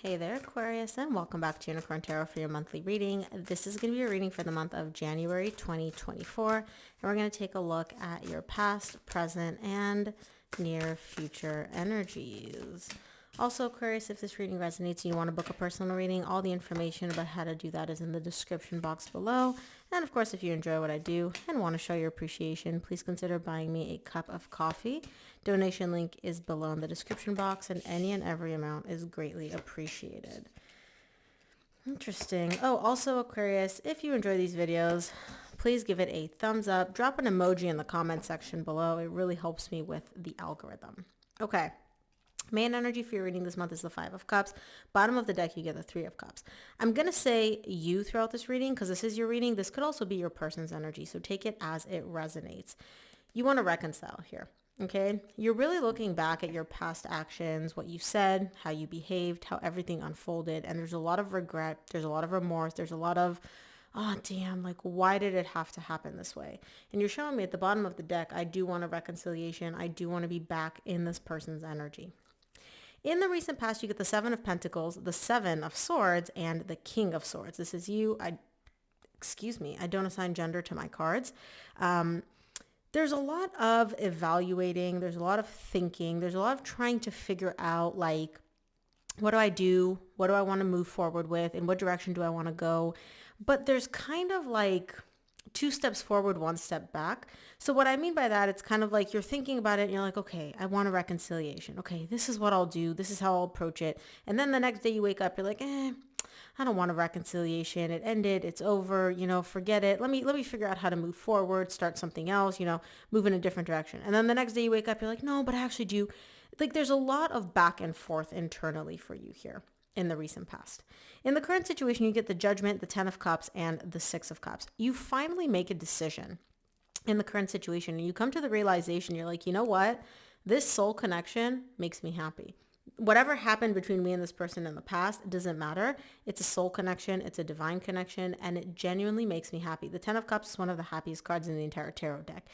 Hey there, Aquarius, and welcome back to Unicorn Tarot for your monthly reading. This is going to be a reading for the month of January 2024, and we're going to take a look at your past, present, and near future energies. Also, Aquarius, if this reading resonates and you want to book a personal reading, all the information about how to do that is in the description box below. And of course, if you enjoy what I do and want to show your appreciation, please consider buying me a cup of coffee. Donation link is below in the description box, and any and every amount is greatly appreciated. Interesting. Oh, also, Aquarius, if you enjoy these videos, please give it a thumbs up. Drop an emoji in the comment section below. It really helps me with the algorithm. Okay. Main energy for your reading this month is the Five of Cups. Bottom of the deck, you get the Three of Cups. I'm going to say you throughout this reading because this is your reading. This could also be your person's energy, so take it as it resonates. You want to reconcile here, okay? You're really looking back at your past actions, what you said, how you behaved, how everything unfolded, and there's a lot of regret, there's a lot of remorse, there's a lot of, oh, damn, like, why did it have to happen this way? And you're showing me at the bottom of the deck, I do want a reconciliation. I do want to be back in this person's energy. In the recent past, you get the Seven of Pentacles, the Seven of Swords, and the King of Swords. This is you. I don't assign gender to my cards. There's a lot of evaluating. There's a lot of thinking. There's a lot of trying to figure out, like, what do I do? What do I want to move forward with? In what direction do I want to go? But there's kind of like two steps forward, one step back. So what I mean by that, it's kind of like you're thinking about it and you're like, okay, I want a reconciliation. Okay, this is what I'll do. This is how I'll approach it. And then the next day you wake up, you're like, I don't want a reconciliation. It ended. It's over. Forget it. Let me figure out how to move forward, start something else, move in a different direction. And then the next day you wake up, you're like, no, but I actually do. Like, there's a lot of back and forth internally for you here in the recent past. In the current situation, you get the Judgment, the Ten of Cups, and the Six of Cups. You finally make a decision in the current situation, and you come to the realization, you're like, you know what? This soul connection makes me happy. Whatever happened between me and this person in the past doesn't matter. It's a soul connection. It's a divine connection, and it genuinely makes me happy. The Ten of Cups is one of the happiest cards in the entire tarot deck.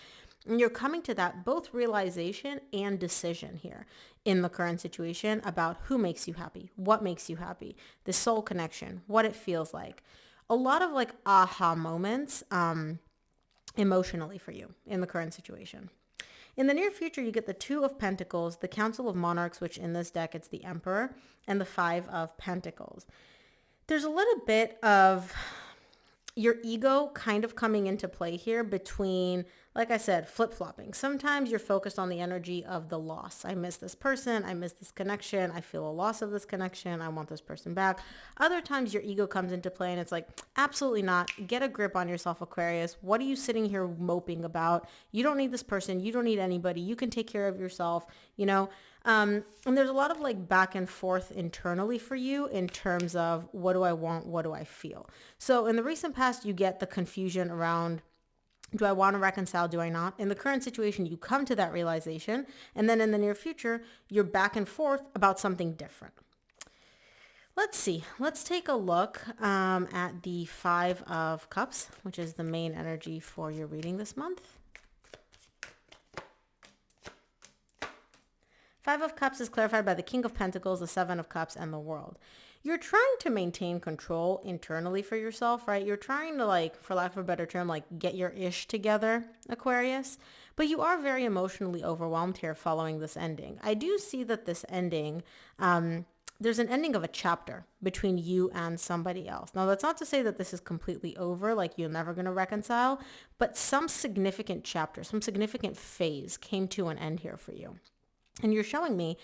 And you're coming to that both realization and decision here in the current situation about who makes you happy, what makes you happy, the soul connection, what it feels like. A lot of like aha moments emotionally for you in the current situation. In the near future, you get the Two of Pentacles, the Council of Monarchs, which in this deck, it's the Emperor, and the Five of Pentacles. There's a little bit of your ego kind of coming into play here between, like I said, flip-flopping. Sometimes you're focused on the energy of the loss. I miss this person. I miss this connection. I feel a loss of this connection. I want this person back. Other times your ego comes into play and it's like, absolutely not. Get a grip on yourself, Aquarius. What are you sitting here moping about? You don't need this person. You don't need anybody. You can take care of yourself, and there's a lot of like back and forth internally for you in terms of what do I want? What do I feel? So in the recent past, you get the confusion around, do I want to reconcile? Do I not? In the current situation, you come to that realization. And then in the near future, you're back and forth about something different. Let's see. Let's take a look at the Five of Cups, which is the main energy for your reading this month. Five of Cups is clarified by the King of Pentacles, the Seven of Cups, and the World. You're trying to maintain control internally for yourself, right? You're trying to, like, for lack of a better term, like get your ish together, Aquarius. But you are very emotionally overwhelmed here following this ending. I do see that this ending, there's an ending of a chapter between you and somebody else. Now, that's not to say that this is completely over, like you're never going to reconcile, but some significant chapter, some significant phase came to an end here for you. And you're showing me,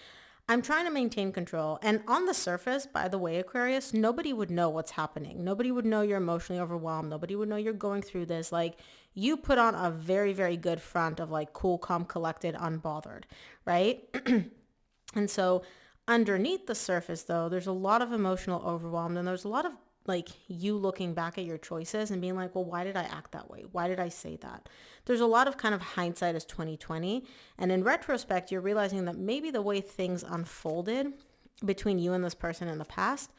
I'm trying to maintain control. And on the surface, by the way, Aquarius, nobody would know what's happening. Nobody would know you're emotionally overwhelmed. Nobody would know you're going through this. Like, you put on a very, very good front of like cool, calm, collected, unbothered, right? And so underneath the surface, though, there's a lot of emotional overwhelm, and there's a lot of like you looking back at your choices and being like, well, why did I act that way? Why did I say that? There's a lot of kind of hindsight as 2020. And in retrospect, you're realizing that maybe the way things unfolded between you and this person in the past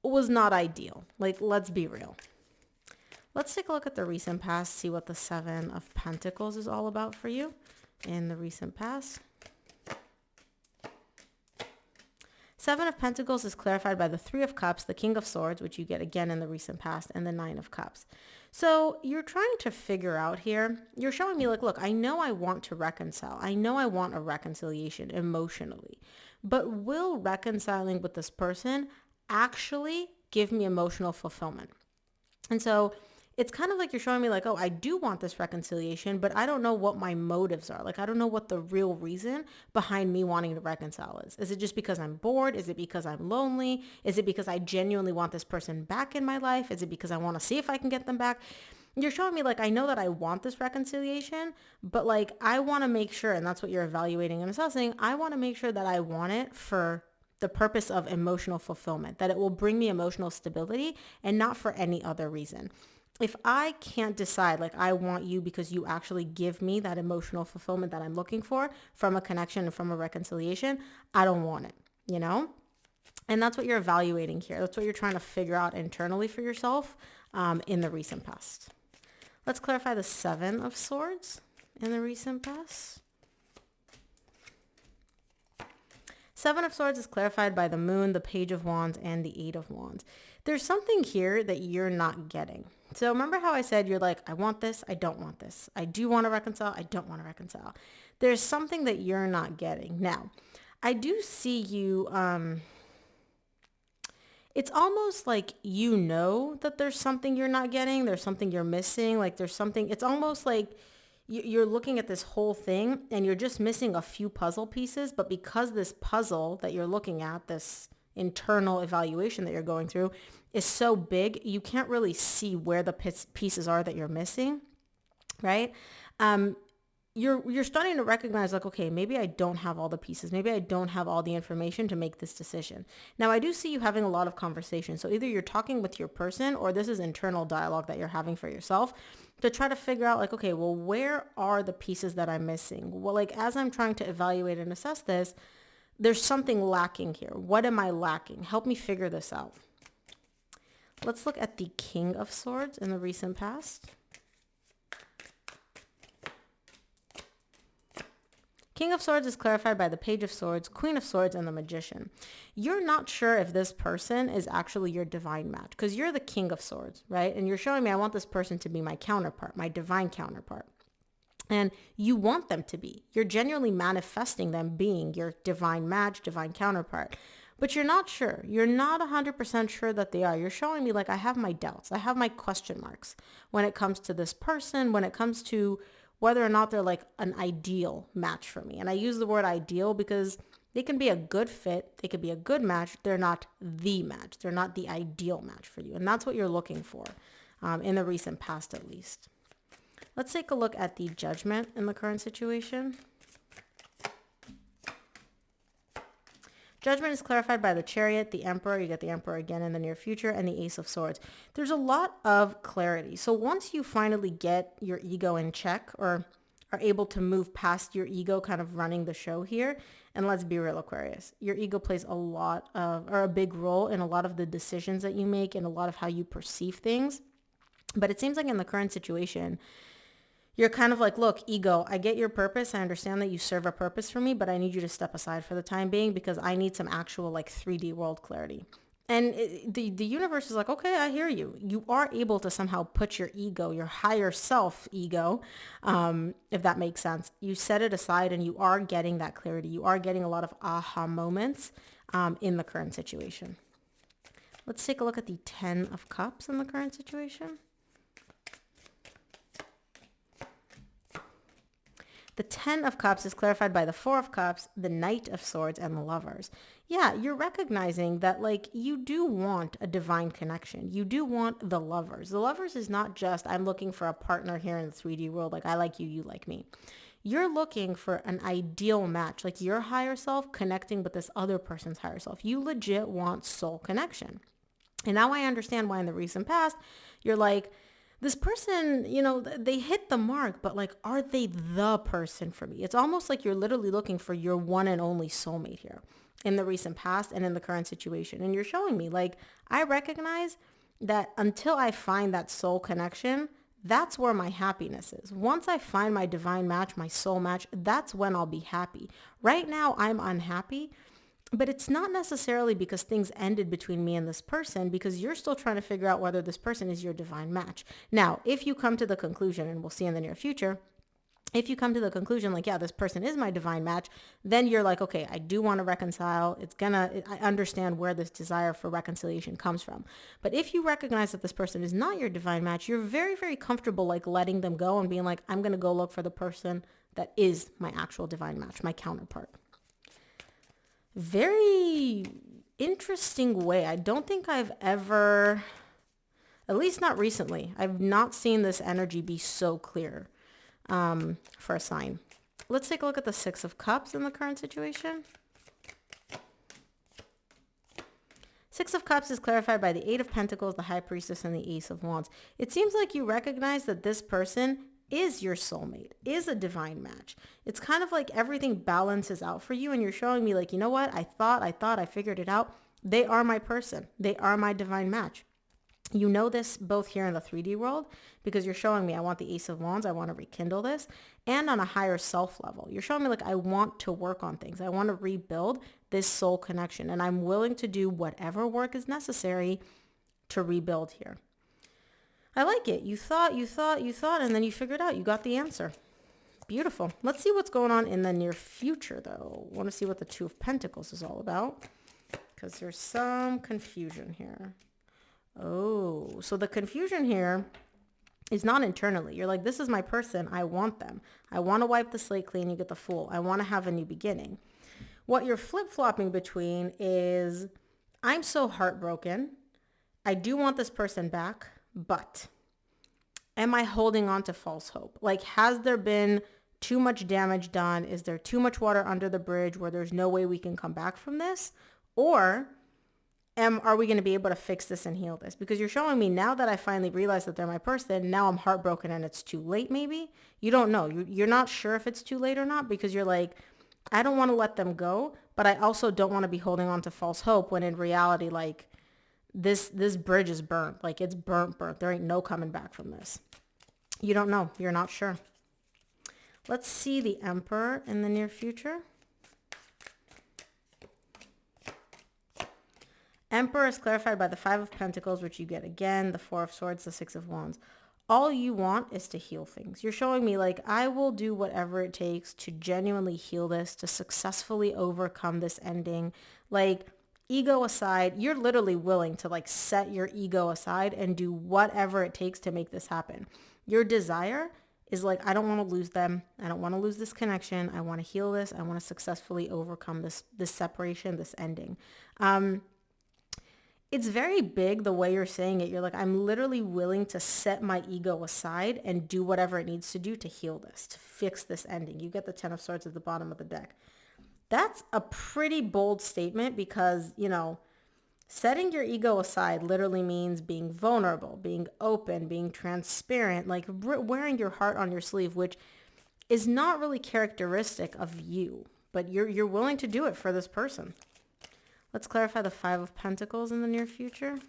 was not ideal. Like, let's be real. Let's take a look at the recent past, see what the Seven of Pentacles is all about for you in the recent past. Seven of Pentacles is clarified by the Three of Cups, the King of Swords, which you get again in the recent past, and the Nine of Cups. So you're trying to figure out here, you're showing me like, look, I know I want to reconcile. I know I want a reconciliation emotionally, but will reconciling with this person actually give me emotional fulfillment? And so it's kind of like you're showing me like, oh, I do want this reconciliation, but I don't know what my motives are. Like, I don't know what the real reason behind me wanting to reconcile is. Is it just because I'm bored? Is it because I'm lonely? Is it because I genuinely want this person back in my life? Is it because I want to see if I can get them back? You're showing me like, I know that I want this reconciliation, but like, I want to make sure, and that's what you're evaluating and assessing, I want to make sure that I want it for the purpose of emotional fulfillment, that it will bring me emotional stability and not for any other reason. If I can't decide, like, I want you because you actually give me that emotional fulfillment that I'm looking for from a connection and from a reconciliation, I don't want it, you know? And that's what you're evaluating here. That's what you're trying to figure out internally for yourself in the recent past. Let's clarify the Seven of Swords in the recent past. Seven of Swords is clarified by the Moon, the Page of Wands, and the Eight of Wands. There's something here that you're not getting. So remember how I said you're like, I want this, I don't want this. I do want to reconcile, I don't want to reconcile. There's something that you're not getting. Now, I do see you, it's almost like you know that there's something you're not getting, there's something you're missing, like there's something, it's almost like you're looking at this whole thing and you're just missing a few puzzle pieces, but because this puzzle that you're looking at, this internal evaluation that you're going through is so big, you can't really see where the pieces are that you're missing, right? You're starting to recognize like, okay, maybe I don't have all the pieces. Maybe I don't have all the information to make this decision. Now, I do see you having a lot of conversation. So either you're talking with your person or this is internal dialogue that you're having for yourself to try to figure out like, okay, well, where are the pieces that I'm missing? Well, like as I'm trying to evaluate and assess this, there's something lacking here. What am I lacking? Help me figure this out. Let's look at the King of Swords in the recent past. King of Swords is clarified by the Page of Swords, Queen of Swords, and the Magician. You're not sure if this person is actually your divine match because you're the King of Swords, right? And you're showing me I want this person to be my counterpart, my divine counterpart. And you want them to be. You're genuinely manifesting them being your divine match, divine counterpart. But you're not sure. You're not 100% sure that they are. You're showing me like I have my doubts. I have my question marks when it comes to this person, when it comes to whether or not they're like an ideal match for me. And I use the word ideal because they can be a good fit. They could be a good match. They're not the match. They're not the ideal match for you. And that's what you're looking for in the recent past, at least. Let's take a look at the Judgment in the current situation. Judgment is clarified by the Chariot, the Emperor. You get the Emperor again in the near future, and the Ace of Swords. There's a lot of clarity. So once you finally get your ego in check or are able to move past your ego kind of running the show here, and let's be real, Aquarius, your ego plays a lot of, or a big role in a lot of the decisions that you make and a lot of how you perceive things. But it seems like in the current situation, you're kind of like, look, ego, I get your purpose. I understand that you serve a purpose for me, but I need you to step aside for the time being because I need some actual like 3D world clarity. And the universe is like, okay, I hear you. You are able to somehow put your ego, your higher self ego, if that makes sense. You set it aside and you are getting that clarity. You are getting a lot of aha moments in the current situation. Let's take a look at the 10 of Cups in the current situation. The 10 of Cups is clarified by the 4 of Cups, the Knight of Swords, and the Lovers. Yeah, you're recognizing that like you do want a divine connection. You do want the Lovers. The Lovers is not just I'm looking for a partner here in the 3D world. Like I like you, you like me. You're looking for an ideal match, like your higher self connecting with this other person's higher self. You legit want soul connection. And now I understand why in the recent past, you're like, this person, you know, they hit the mark, but like, are they the person for me? It's almost like you're literally looking for your one and only soulmate here in the recent past and in the current situation. And you're showing me like, I recognize that until I find that soul connection, that's where my happiness is. Once I find my divine match, my soul match, that's when I'll be happy. Right now, I'm unhappy But it's not necessarily because things ended between me and this person, because you're still trying to figure out whether this person is your divine match. Now, if you come to the conclusion, and we'll see in the near future, if you come to the conclusion like, yeah, this person is my divine match, then you're like, okay, I do want to reconcile. I understand where this desire for reconciliation comes from. But if you recognize that this person is not your divine match, you're very, very comfortable like letting them go and being like, I'm going to go look for the person that is my actual divine match, my counterpart. Very interesting way. I don't think I've ever, at least not recently, I've not seen this energy be so clear for a sign. Let's take a look at the Six of Cups in the current situation. Six of Cups is clarified by the Eight of Pentacles, the High Priestess, and the Ace of Wands. It seems like you recognize that this person is your soulmate, is a divine match. It's kind of like everything balances out for you, and you're showing me like, you know what? I figured it out. They are my person. They are my divine match. You know this both here in the 3D world, because you're showing me I want the Ace of Wands. I want to rekindle this. And on a higher self level, you're showing me like I want to work on things. I want to rebuild this soul connection, and I'm willing to do whatever work is necessary to rebuild here. I like it. You thought, and then you figured out. You got the answer. Beautiful. Let's see what's going on in the near future, though. I want to see what the Two of Pentacles is all about, because there's some confusion here. Oh, so the confusion here is not internally. You're like, this is my person. I want them. I want to wipe the slate clean. You get the Fool. I want to have a new beginning. What you're flip-flopping between is, I'm so heartbroken. I do want this person back. But am I holding on to false hope? Like, has there been too much damage done? Is there too much water under the bridge where there's no way we can come back from this? Or are we going to be able to fix this and heal this? Because you're showing me now that I finally realized that they're my person, now I'm heartbroken and it's too late maybe. You don't know. You're not sure if it's too late or not, because you're like, I don't want to let them go, but I also don't want to be holding on to false hope, when in reality, like, this bridge is burnt. Like, it's burnt. There ain't no coming back from this. You don't know. You're not sure. Let's see the Emperor in the near future. Emperor is clarified by the Five of Pentacles, which you get again, the Four of Swords, the Six of Wands. All you want is to heal things. You're showing me like, I will do whatever it takes to genuinely heal this, to successfully overcome this ending. Like, ego aside, you're literally willing to like set your ego aside and do whatever it takes to make this happen. Your desire is like, I don't want to lose them. I don't want to lose this connection. I want to heal this. I want to successfully overcome this separation, this ending. It's very big the way you're saying it. You're like, I'm literally willing to set my ego aside and do whatever it needs to do to heal this, to fix this ending. You get the Ten of Swords at the bottom of the deck. That's a pretty bold statement, because, you know, setting your ego aside literally means being vulnerable, being open, being transparent, like wearing your heart on your sleeve, which is not really characteristic of you, but you're willing to do it for this person. Let's clarify the Five of Pentacles in the near future.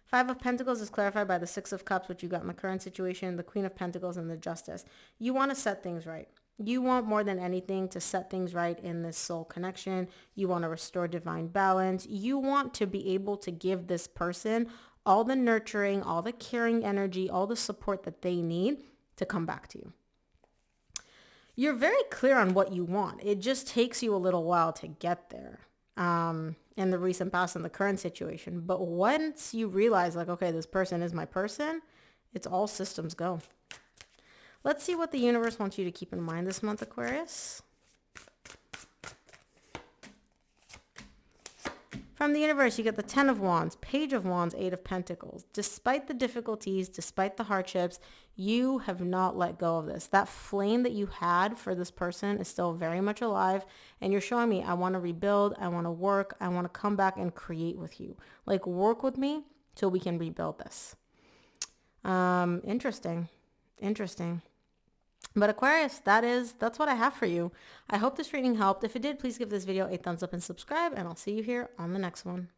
Five of Pentacles is clarified by the Six of Cups, which you got in the current situation, the Queen of Pentacles, and the Justice. You want to set things right. You want more than anything to set things right in this soul connection. You want to restore divine balance. You want to be able to give this person all the nurturing, all the caring energy, all the support that they need to come back to you. You're very clear on what you want. It just takes you a little while to get there in the recent past and the current situation. But once you realize like, okay, this person is my person, it's all systems go. Let's see what the universe wants you to keep in mind this month, Aquarius. From the universe, you get the Ten of Wands, Page of Wands, Eight of Pentacles. Despite the difficulties, despite the hardships, you have not let go of this. That flame that you had for this person is still very much alive. And you're showing me, I want to rebuild. I want to work. I want to come back and create with you. Like, work with me so we can rebuild this. Interesting. But Aquarius, that's what I have for you. I hope this reading helped. If it did, please give this video a thumbs up and subscribe, and I'll see you here on the next one.